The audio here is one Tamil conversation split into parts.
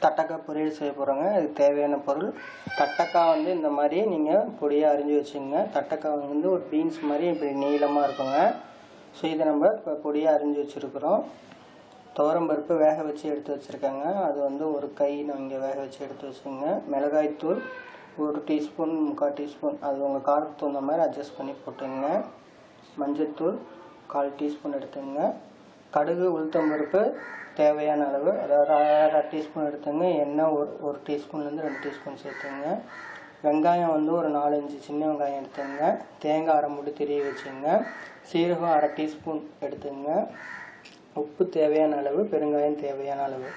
தட்டக்காய் பொரியல் செய்ய போகிறோங்க. இதுக்கு தேவையான பொருள் தட்டக்காய் வந்து இந்த மாதிரி நீங்கள் பொடியாக அரிஞ்சு வச்சுங்க. தட்டக்காய் வந்து ஒரு பீன்ஸ் மாதிரி இப்படி நீளமாக இருக்குங்க. ஸோ இதை நம்ம இப்போ பொடியாக அரிஞ்சு வச்சுருக்குறோம். துவரம்பருப்பு வேக வச்சு எடுத்து வச்சுருக்கேங்க. அது வந்து ஒரு கை நான் இங்கே வேக வச்சு எடுத்து வச்சுங்க. மிளகாய்த்தூள் 1 டீஸ்பூன் 3/4 டீஸ்பூன், அது உங்கள் காரத்துக்கு தகுந்த மாதிரி அட்ஜஸ்ட் பண்ணி போட்டுங்க. மஞ்சள்தூள் 1/4 டீஸ்பூன் எடுத்துங்க. கடுகு உளுத்தம்பருப்பு தேவையான அளவு, அதாவது 1/2 டீஸ்பூன் எடுத்துங்க. எண்ணெய் ஒரு டீஸ்பூன்லேருந்து 2 டீஸ்பூன் சேர்த்துங்க. வெங்காயம் வந்து ஒரு 4-5 சின்ன வெங்காயம் எடுத்துங்க. தேங்காய் 1/2 மூடி திருவி வச்சுங்க. சீரகம் 1/2 டீஸ்பூன் எடுத்துங்க. உப்பு தேவையான அளவு, பெருங்காயம் தேவையான அளவு.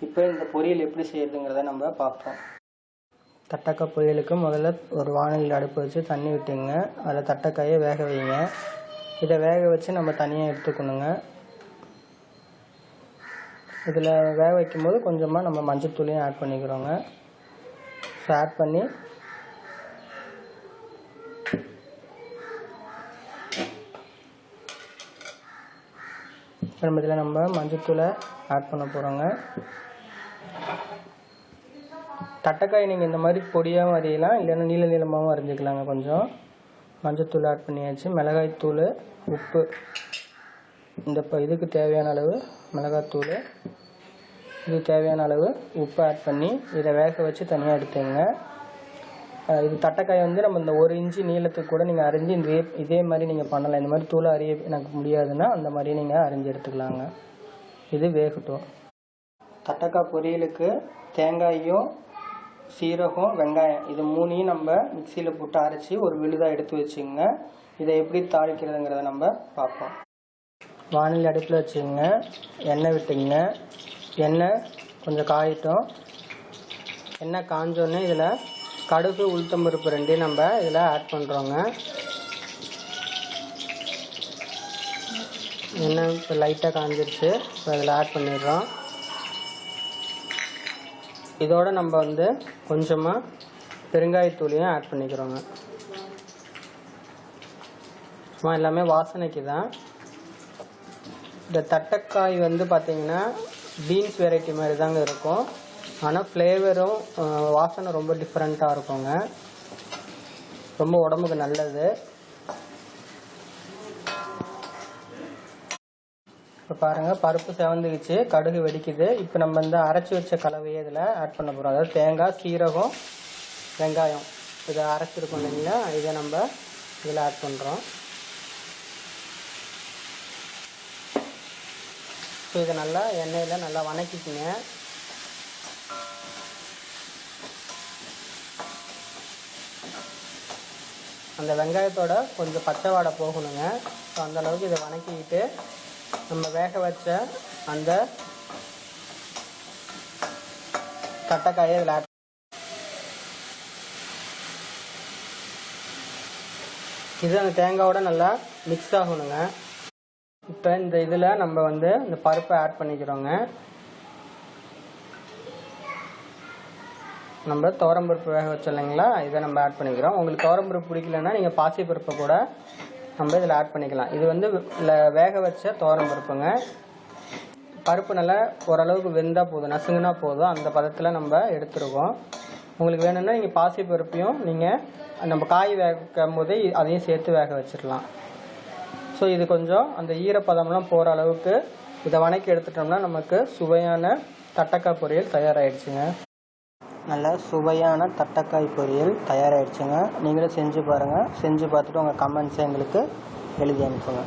இப்போ இந்த பொரியல் எப்படி செய்யறதுங்கிறத நம்ம பார்ப்போம். தட்டக்காய் பொரியலுக்கு முதல்ல ஒரு வானலியில் அடுப்பு வச்சு தண்ணி விட்டுங்க. அதில் தட்டக்காயை வேக வைங்க. இதை வேக வச்சு நம்ம தனியாக எடுத்துக்கணுங்க. இதில் வேக வைக்கும்போது கொஞ்சமாக நம்ம மஞ்சள்தூளையும் ஆட் பண்ணிக்கிறோங்க. ஸோ ஆட் பண்ணி இதில் நம்ம மஞ்சள்தூளை ஆட் பண்ண போகிறோங்க. தட்டைக்காய் நீங்கள் இந்த மாதிரி பொடியாகவும் அரியலாம், இல்லைன்னா நீள நீளமாகவும் அரிஞ்சிக்கலாங்க. கொஞ்சம் மஞ்சள்தூள் ஆட் பண்ணியாச்சு. மிளகாய்த்தூள், உப்பு, இந்த இதுக்கு தேவையான அளவு மிளகாய்த்தூள், இது தேவையான அளவு உப்பு ஆட் பண்ணி இதை வேக வச்சு தனியாக எடுத்துங்க. இது தட்டைக்காய் வந்து நம்ம இந்த 1 இன்ச்சு நீளத்துக்கு கூட நீங்கள் அரிஞ்சு இதே மாதிரி நீங்கள் பண்ணலாம். இந்த மாதிரி தூளை அரிய எனக்கு முடியாதுன்னா அந்த மாதிரி நீங்கள் அரிஞ்சு எடுத்துக்கலாங்க. இது வேகட்டும். தட்டைக்காய் பொரியலுக்கு தேங்காயும் சீரகம் வெங்காயம் இது 3ஐயும் நம்ம மிக்சியில் போட்டு அரைச்சி ஒரு விழுதாக எடுத்து வச்சுங்க. இதை எப்படி தாளிக்கிறதுங்கிறத நம்ம பார்ப்போம். வானல் அடுப்பில் வச்சுங்க. எண்ணெய் விட்டுங்க. எண்ணெய் கொஞ்சம் காயட்டும். எண்ணெய் காஞ்சோடனே இதில் கடுகு உளுத்தம்பருப்பு 2 நம்ம இதில் ஆட் பண்ணுறோங்க. எண்ணெய் இப்போ லைட்டாக காஞ்சிருச்சு. இப்போ இதில் ஆட் பண்ணிடுறோம். இதோடு நம்ம வந்து கொஞ்சமாக பெருங்காயத்தூளையும் ஆட் பண்ணிக்கிறோங்க. சும்மா எல்லாமே வாசனைக்கு தான். இந்த தட்டைக்காய் வந்து பார்த்திங்கன்னா பீன்ஸ் வெரைட்டி மாதிரி தாங்க இருக்கும். ஆனால் ஃப்ளேவரும் வாசனை ரொம்ப டிஃப்ரெண்ட்டாக இருக்குங்க. ரொம்ப உடம்புக்கு நல்லது. இப்போ பாருங்கள், பருப்பு செவந்துக்குச்சு, கடுகு வெடிக்குது. இப்போ நம்ம இந்த அரைச்சி வச்ச கலவையை இதில் ஆட் பண்ண போகிறோம். அதாவது தேங்காய், சீரகம், வெங்காயம் இதை அரைச்சிருக்கோம் இல்லைங்களா, இதை நம்ம இதில் ஆட் பண்ணுறோம். ஸோ இதை நல்லா எண்ணெயில் நல்லா வதக்கிக்குங்க. அந்த வெங்காயத்தோட கொஞ்சம் பச்சை வாடை போகணுங்க. ஸோ அந்தளவுக்கு இதை வதக்கிக்கிட்டு நம்ம வேக வச்ச அந்த தட்டைக்காயை இதில் ஆட் இது அந்த தேங்காயோட நல்லா மிக்ஸ் ஆகணுங்க. இப்போ இந்த இதில் நம்ம வந்து இந்த பருப்பை ஆட் பண்ணிக்கிறோங்க. நம்ம துவரம்பருப்பு வேக வச்சோம் இல்லைங்களா, இதை நம்ம ஆட் பண்ணிக்கிறோம். உங்களுக்கு துவரம்பருப்பு பிடிக்கலன்னா நீங்கள் பாசிப்பருப்பை கூட நம்ம இதில் ஆட் பண்ணிக்கலாம். இது வந்து வேக வச்ச துவரம்பருப்புங்க. பருப்பு நல்லா ஓரளவுக்கு வெந்தால் போதும், நசுங்குனா போதும். அந்த பதத்தில் நம்ம எடுத்துருக்கோம். உங்களுக்கு வேணும்னா நீங்கள் பாசிப்பருப்பையும் நீங்கள் நம்ம காய் வேகும் போதே அதையும் சேர்த்து வேக வச்சிடலாம். ஸோ இது கொஞ்சம் அந்த ஈரப்பதம்லாம் போகிற அளவுக்கு இதை வதக்கி எடுத்துட்டோம்னா நமக்கு சுவையான தட்டைக்காய் பொரியல் தயாராகிடுச்சுங்க. நல்ல சுவையான தட்டைக்காய் பொரியல் தயாராகிடுச்சுங்க. நீங்களும் செஞ்சு பாருங்கள். செஞ்சு பார்த்துட்டு உங்கள் கமெண்ட்ஸை எங்களுக்கு எழுதி அனுப்புங்க.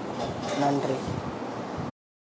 நன்றி.